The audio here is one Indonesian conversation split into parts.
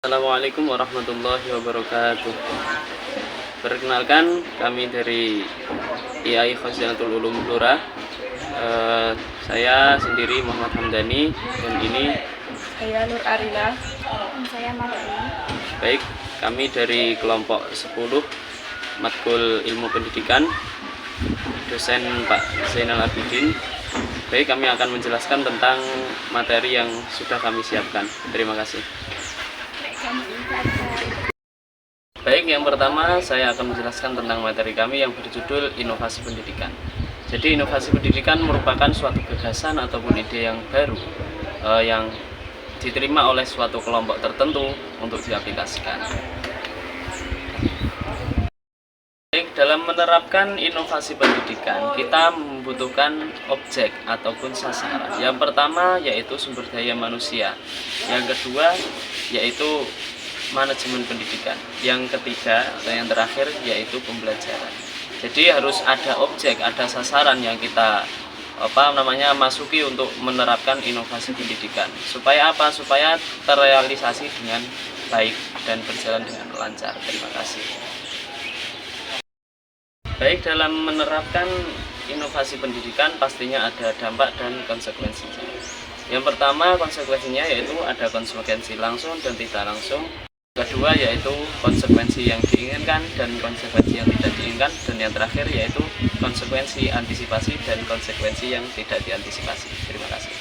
Assalamualaikum warahmatullahi wabarakatuh. Perkenalkan, kami dari IAI Khazinatul Ulum Blora. Saya sendiri Muhammad Hamdani dan ini Saya Nur Arina. Dan saya Marlina. baik, kami dari kelompok 10 Matkul Ilmu Pendidikan, dosen Pak Zainal Abidin. Baik, kami akan menjelaskan tentang materi yang sudah kami siapkan. Terima kasih. Baik, yang pertama saya akan menjelaskan tentang materi kami yang berjudul Inovasi Pendidikan. Jadi inovasi pendidikan merupakan suatu gagasan ataupun ide yang baru yang diterima oleh suatu kelompok tertentu untuk diaplikasikan. Baik, dalam menerapkan inovasi pendidikan, kita membutuhkan objek ataupun sasaran. Yang pertama yaitu sumber daya manusia. Yang kedua yaitu manajemen pendidikan. Yang ketiga atau yang terakhir yaitu pembelajaran. Jadi harus ada objek, ada sasaran yang kita masuki untuk menerapkan inovasi pendidikan. Supaya apa? Supaya terrealisasi dengan baik dan berjalan dengan lancar. Terima kasih. Baik, dalam menerapkan inovasi pendidikan pastinya ada dampak dan konsekuensinya. Yang pertama konsekuensinya yaitu ada konsekuensi langsung dan tidak langsung. Kedua yaitu konsekuensi yang diinginkan dan konsekuensi yang tidak diinginkan. Dan yang terakhir yaitu konsekuensi antisipasi dan konsekuensi yang tidak diantisipasi. Terima kasih.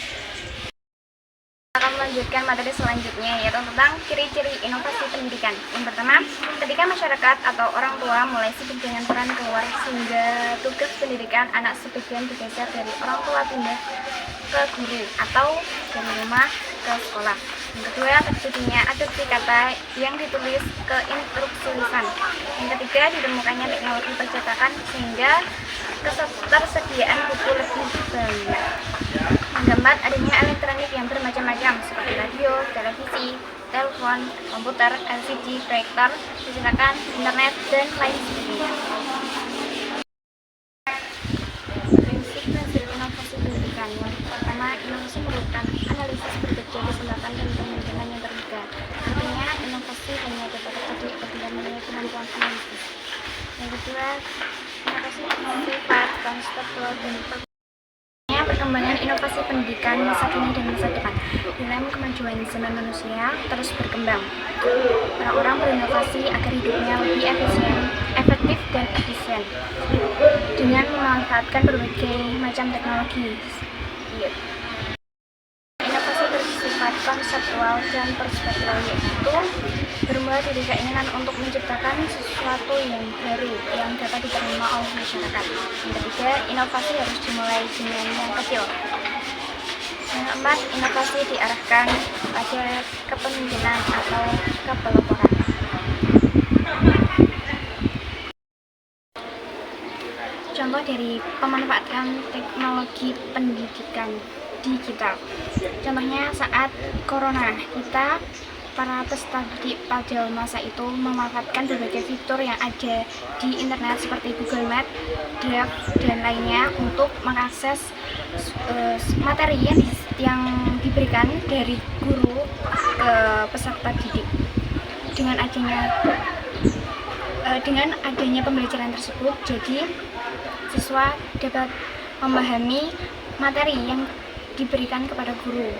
Akan melanjutkan materi selanjutnya yaitu tentang ciri-ciri inovasi pendidikan. Yang pertama, ketika masyarakat atau orang tua mulai sibuk dengan peran keluar sehingga tugas pendidikan anak sebagian bergeser dari orang tua pindah ke guru atau dari rumah ke sekolah. Yang kedua, terjadinya adopsi kata yang ditulis ke instruksi lisan. Yang ketiga, ditemukannya teknologi percetakan sehingga ketersediaan buku lebih banyak. Yang keempat, adanya elektronik yang bermacam-macam seperti radio, televisi, telepon, komputer, LCD, proyektor, percetakan, internet, dan lain sebagainya. Prinsip hasil inovasi pendidikan. Yang pertama, inovasi merupakan analisis berbagai kesempatan dan kemungkinan yang terbuka. Artinya, inovasi hanya dapat terjadi apabila memiliki kemampuan analisis. Yang kedua, inovasi bersifat konseptual dan perkembangan inovasi pendidikan masa kini dan masa depan. Dalam kemajuan zaman manusia terus berkembang, orang-orang berinovasi agar hidupnya lebih efektif dan efisien dengan memanfaatkan berbagai macam teknologi. Inovasi bersifat konseptual dan perspektual, yaitu bermula dari keinginan untuk menciptakan sesuatu yang baru yang dapat diterima oleh masyarakat. Yang ketiga, inovasi harus dimulai dengan yang kecil. Yang keempat, inovasi diarahkan pada kepemimpinan atau kepeloporan. Contoh dari pemanfaatan teknologi pendidikan digital. Contohnya saat corona, para peserta didik pada masa itu memanfaatkan berbagai fitur yang ada di internet seperti Google Maps, Drive, dan lainnya untuk mengakses materi yang diberikan dari guru ke peserta didik. Dengan adanya pembelajaran tersebut, jadi siswa dapat memahami materi yang diberikan kepada guru.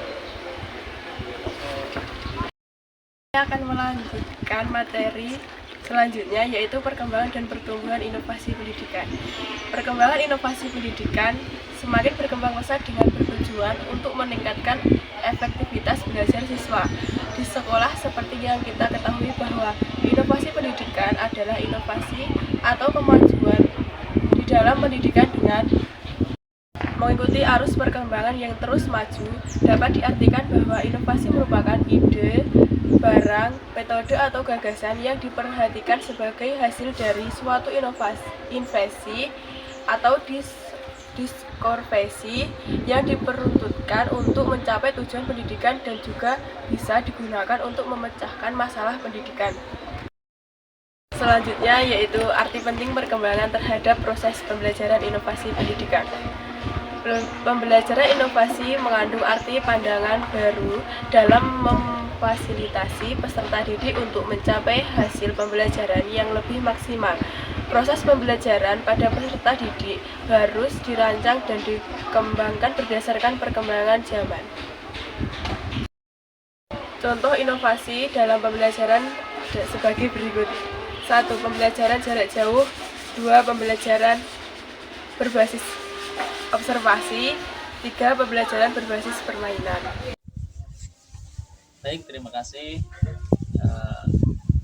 Saya akan melanjutkan materi selanjutnya yaitu perkembangan dan pertumbuhan inovasi pendidikan. Perkembangan inovasi pendidikan semakin berkembang pesat dengan bertujuan untuk meningkatkan efektivitas belajar siswa di sekolah. Seperti yang kita ketahui bahwa inovasi pendidikan adalah inovasi atau kemajuan di dalam pendidikan dengan mengikuti arus perkembangan yang terus maju. Dapat diartikan bahwa inovasi merupakan ide, barang, metode atau gagasan yang diperhatikan sebagai hasil dari suatu invasi atau diskorpesi yang diperuntukkan untuk mencapai tujuan pendidikan dan juga bisa digunakan untuk memecahkan masalah pendidikan. Selanjutnya yaitu arti penting perkembangan terhadap proses pembelajaran inovasi pendidikan. Pembelajaran inovasi mengandung arti pandangan baru dalam memfasilitasi peserta didik untuk mencapai hasil pembelajaran yang lebih maksimal. Proses pembelajaran pada peserta didik harus dirancang dan dikembangkan berdasarkan perkembangan zaman. Contoh inovasi dalam pembelajaran sebagai berikut. 1. Pembelajaran jarak jauh. 2. Pembelajaran berbasis observasi. 3. Pembelajaran berbasis permainan. Baik, terima kasih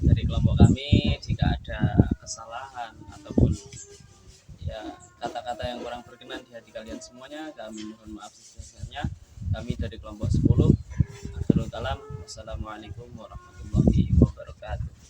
dari kelompok kami. Jika ada kesalahan ataupun ya kata-kata yang kurang berkenan di hati kalian semuanya, kami mohon maaf sebesar-besarnya. Kami dari kelompok 10. Akhirul kalam. Wassalamualaikum warahmatullahi wabarakatuh.